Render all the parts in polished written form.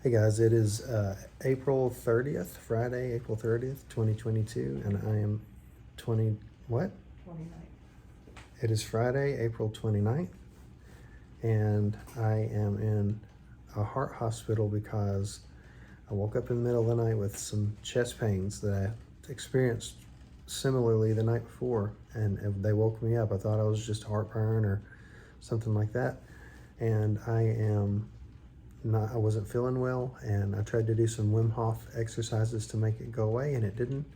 Hey guys, it is April 30th, Friday, April 30th, 2022, and I am 29th. It is Friday, April 29th, and I am in a heart hospital because I woke up in the middle of the night with some chest pains that I experienced similarly the night before, and they woke me up. I thought I was just heartburn or something like that, and I wasn't feeling well, and I tried to do some Wim Hof exercises to make it go away, and it didn't.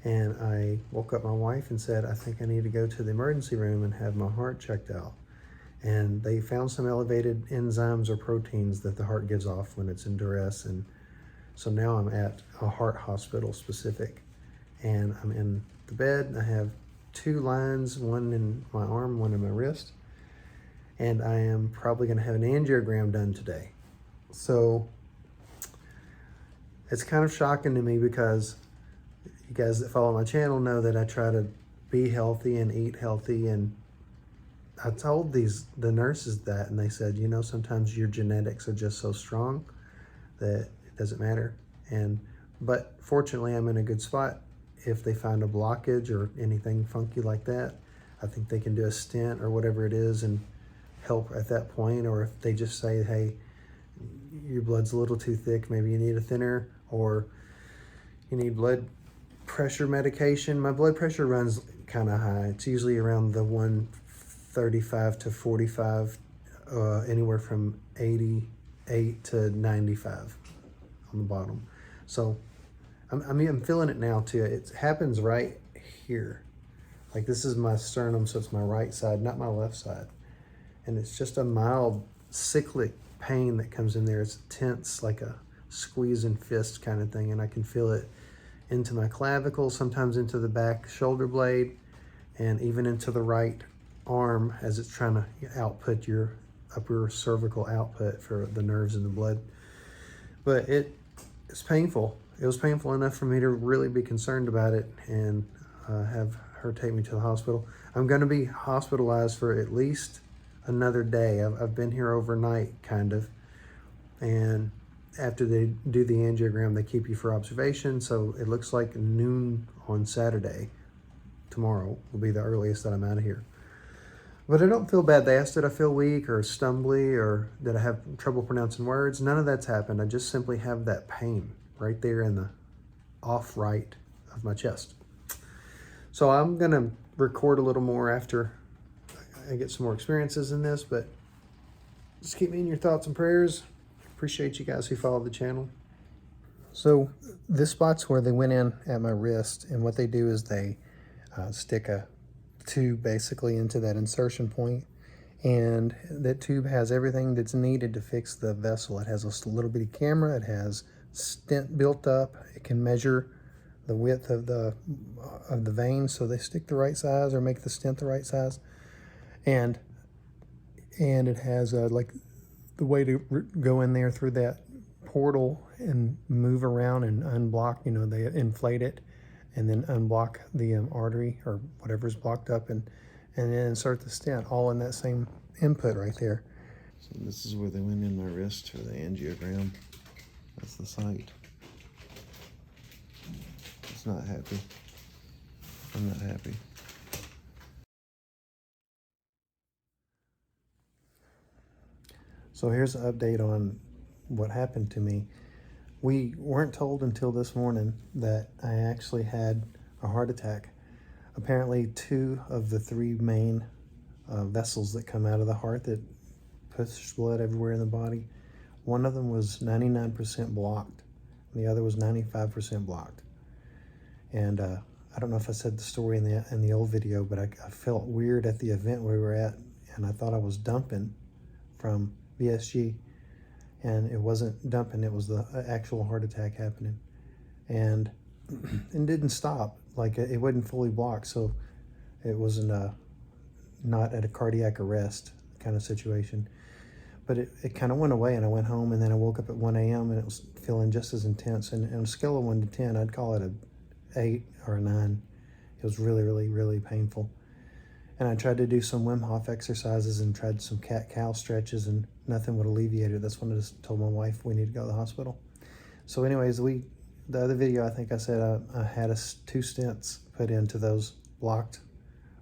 And I woke up my wife and said, I think I need to go to the emergency room and have my heart checked out. And they found some elevated enzymes or proteins that the heart gives off when it's in duress. And so now I'm at a heart hospital specific, and I'm in the bed. I have 2 lines, one in my arm, one in my wrist. And I am probably going to have an angiogram done today. So it's kind of shocking to me because you guys that follow my channel know that I try to be healthy and eat healthy. And I told the nurses that, and they said, you know, sometimes your genetics are just so strong that it doesn't matter. But fortunately, I'm in a good spot. If they find a blockage or anything funky like that, I think they can do a stent or whatever it is and help at that point. Or if they just say, hey, your blood's a little too thick, maybe you need a thinner, or you need blood pressure medication. My blood pressure runs kind of high. It's usually around the 135 to 45, anywhere from 88 to 95 on the bottom. So I'm feeling it now too. It happens right here. Like, this is my sternum, so it's my right side, not my left side. And it's just a mild cyclic pain that comes in there. It's tense, like a squeeze and fist kind of thing. And I can feel it into my clavicle, sometimes into the back shoulder blade, and even into the right arm as it's trying to output your upper cervical output for the nerves and the blood. But it's painful. It was painful enough for me to really be concerned about it and have her take me to the hospital. I'm going to be hospitalized for at least another day. I've been here overnight, kind of, and after they do the angiogram, they keep you for observation. So it looks like noon on Saturday. Tomorrow will be the earliest that I'm out of here. But I don't feel bad. They asked, did I feel weak or stumbly, or did I have trouble pronouncing words? None of that's happened. I just simply have that pain right there in the off right of my chest. So I'm gonna record a little more after I get some more experiences in this, but just keep me in your thoughts and prayers. Appreciate you guys who follow the channel. So this spot's where they went in at my wrist, and what they do is they stick a tube basically into that insertion point, and that tube has everything that's needed to fix the vessel. It has a little bitty camera, it has stent built up, it can measure the width of the vein, so they stick the right size or make the stent the right size. And it has like the way to go in there through that portal and move around and unblock. You know, they inflate it and then unblock the artery or whatever's blocked up, and then insert the stent, all in that same input right there. So this is where they went in my wrist for the angiogram. That's the site. It's not happy. I'm not happy. So here's an update on what happened to me. We weren't told until this morning that I actually had a heart attack. Apparently 2 of the 3 main vessels that come out of the heart that push blood everywhere in the body, one of them was 99% blocked, and the other was 95% blocked. And I don't know if I said the story in the old video, but I felt weird at the event we were at, and I thought I was dumping from VSG, and it wasn't dumping, it was the actual heart attack happening. And it didn't stop, like it wasn't fully blocked, so it wasn't not at a cardiac arrest kind of situation. But it kind of went away, and I went home, and then I woke up at 1 a.m. and it was feeling just as intense. And on a scale of 1 to 10, I'd call it a 8 or a 9. It was really, really, really painful. And I tried to do some Wim Hof exercises and tried some cat-cow stretches, and nothing would alleviate it. That's when I just told my wife we need to go to the hospital. So anyways, the other video, I think I said I had 2 stents put into those blocked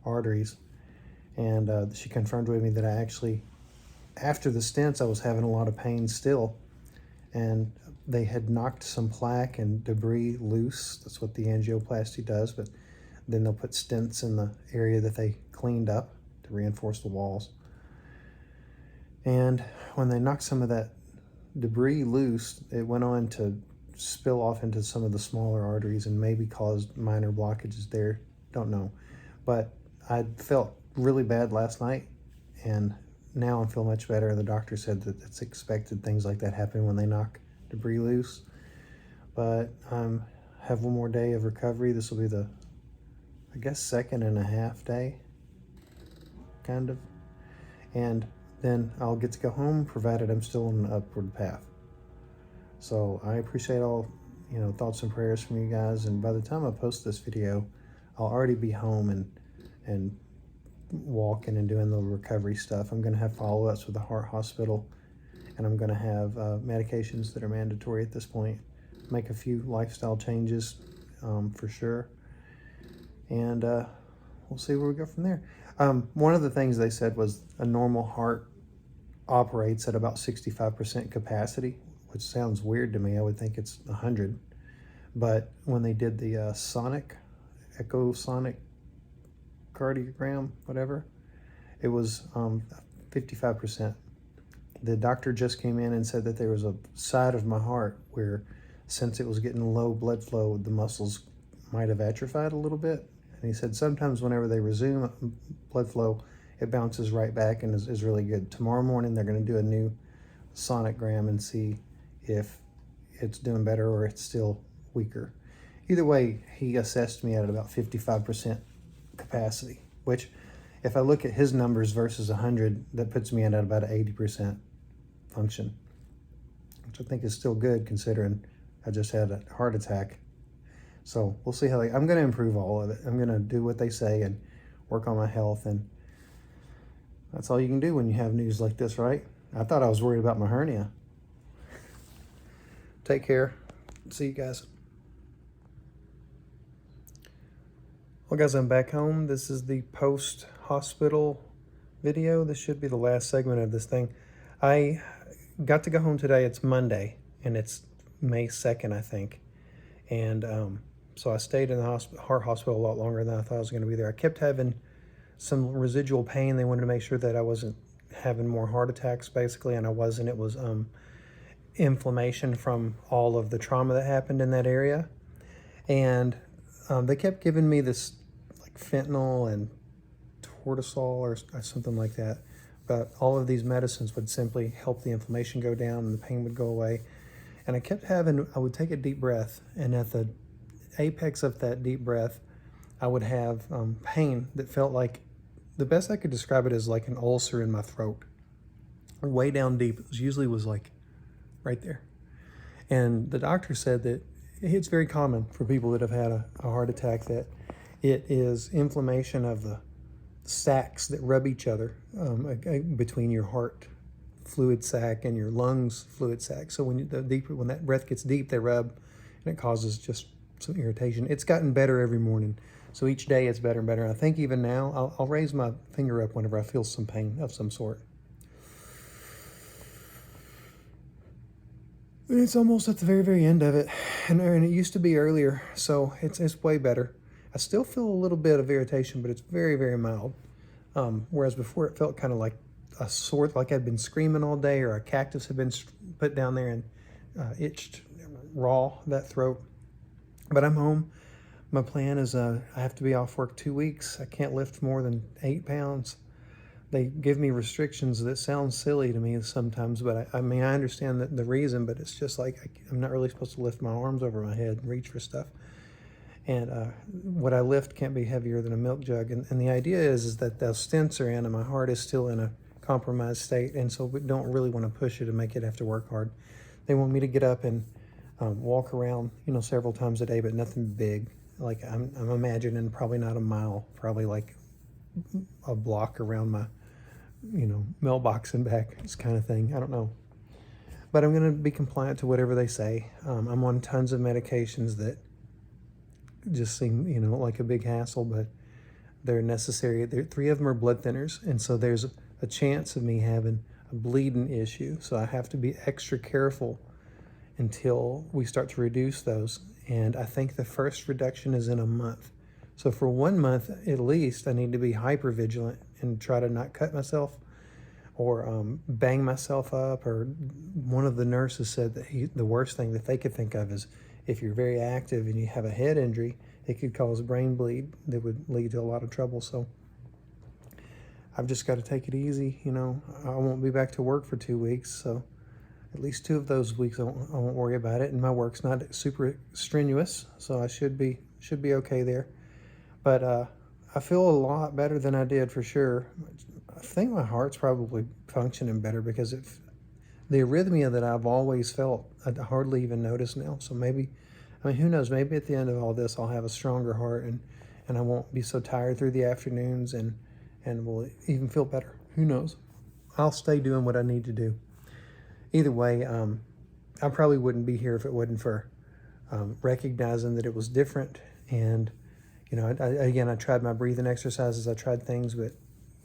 arteries. And she confirmed with me that I actually, after the stents, I was having a lot of pain still. And they had knocked some plaque and debris loose. That's what the angioplasty does. But then they'll put stents in the area that they cleaned up to reinforce the walls. And when they knocked some of that debris loose, it went on to spill off into some of the smaller arteries and maybe caused minor blockages there. Don't know. But I felt really bad last night, and now I feel much better. The doctor said that it's expected things like that happen when they knock debris loose. But I have one more day of recovery. This will be the, I guess, 2.5 day, kind of. And then I'll get to go home, provided I'm still on an upward path. So I appreciate all, thoughts and prayers from you guys. And by the time I post this video, I'll already be home and walking and doing the recovery stuff. I'm going to have follow-ups with the heart hospital, and I'm going to have medications that are mandatory at this point. Make a few lifestyle changes for sure. And we'll see where we go from there. One of the things they said was a normal heart operates at about 65% capacity, which sounds weird to me. I would think it's 100. But when they did the echosonic cardiogram, whatever, it was 55%. The doctor just came in and said that there was a side of my heart where, since it was getting low blood flow, the muscles might have atrophied a little bit. And he said sometimes whenever they resume blood flow, it bounces right back and is really good. Tomorrow morning, they're going to do a new sonogram and see if it's doing better or it's still weaker. Either way, he assessed me at about 55% capacity, which, if I look at his numbers versus 100, that puts me at about 80% function, which I think is still good considering I just had a heart attack. So we'll see how I'm going to improve all of it. I'm going to do what they say and work on my health, and that's all you can do when you have news like this, right? I thought I was worried about my hernia. Take care. See you guys. Well, guys, I'm back home. This is the post-hospital video. This should be the last segment of this thing. I got to go home today. It's Monday, and it's May 2nd, I think. And so I stayed in the heart hospital a lot longer than I thought I was going to be there. I kept having some residual pain. They wanted to make sure that I wasn't having more heart attacks, basically, and I wasn't. It was inflammation from all of the trauma that happened in that area. And they kept giving me this like fentanyl and cortisol or something like that. But all of these medicines would simply help the inflammation go down and the pain would go away. And I would take a deep breath, and at the apex of that deep breath, I would have pain that felt like, the best I could describe it is like an ulcer in my throat, way down deep. It usually was like right there. And the doctor said that it's very common for people that have had a heart attack, that it is inflammation of the sacs that rub each other between your heart fluid sac and your lungs fluid sac. So when that breath gets deep, they rub, and it causes just some irritation. It's gotten better every morning. So each day it's better and better. I think even now, I'll raise my finger up whenever I feel some pain of some sort. It's almost at the very, very end of it. And it used to be earlier, so it's way better. I still feel a little bit of irritation, but it's very, very mild. Whereas before it felt kind of like a sore, like I'd been screaming all day, or a cactus had been put down there and itched raw, that throat. But I'm home. My plan is I have to be off work 2 weeks. I can't lift more than 8 pounds. They give me restrictions that sound silly to me sometimes, but I mean, I understand the reason, but it's just like I'm not really supposed to lift my arms over my head and reach for stuff. And what I lift can't be heavier than a milk jug. And the idea is that those stents are in, and my heart is still in a compromised state, and so we don't really want to push it and make it have to work hard. They want me to get up and walk around, several times a day, but nothing big. Like I'm imagining probably not a mile, probably like a block around my, mailbox and back, this kind of thing. I don't know. But I'm going to be compliant to whatever they say. I'm on tons of medications that just seem, like a big hassle, but they're necessary. 3 of them are blood thinners, and so there's a chance of me having a bleeding issue. So I have to be extra careful until we start to reduce those. And I think the first reduction is in a month. So for 1 month at least, I need to be hyper vigilant and try to not cut myself or bang myself up. Or one of the nurses said that the worst thing that they could think of is if you're very active and you have a head injury, it could cause brain bleed that would lead to a lot of trouble. So I've just got to take it easy. I won't be back to work for 2 weeks, so at least 2 of those weeks I won't worry about it. And my work's not super strenuous, so I should be okay there. But I feel a lot better than I did, for sure. I think my heart's probably functioning better because the arrhythmia that I've always felt, I hardly even notice now. So maybe, who knows, maybe at the end of all this, I'll have a stronger heart and I won't be so tired through the afternoons and will even feel better. Who knows? I'll stay doing what I need to do. Either way, I probably wouldn't be here if it wasn't for recognizing that it was different. And, I tried my breathing exercises, I tried things, but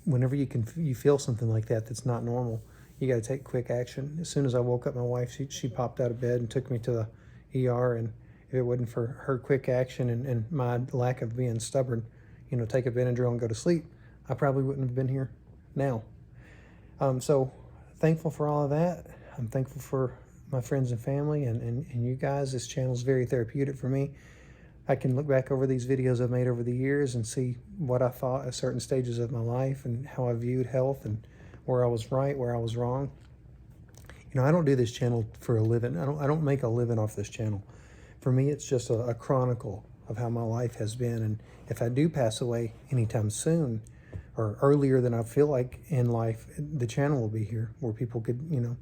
whenever you feel something like that that's not normal, you got to take quick action. As soon as I woke up, my wife, she popped out of bed and took me to the ER. And if it wasn't for her quick action and my lack of being stubborn, take a Benadryl and go to sleep, I probably wouldn't have been here now. So thankful for all of that. I'm thankful for my friends and family and you guys. This channel is very therapeutic for me. I can look back over these videos I've made over the years and see what I thought at certain stages of my life and how I viewed health and where I was right, where I was wrong. I don't do this channel for a living. I don't make a living off this channel. For me, it's just a chronicle of how my life has been. And if I do pass away anytime soon or earlier than I feel like in life, the channel will be here where people could,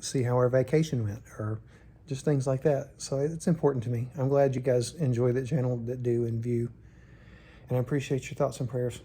see how our vacation went or just things like that. So it's important to me. I'm glad you guys enjoy the channel that do and view. And I appreciate your thoughts and prayers.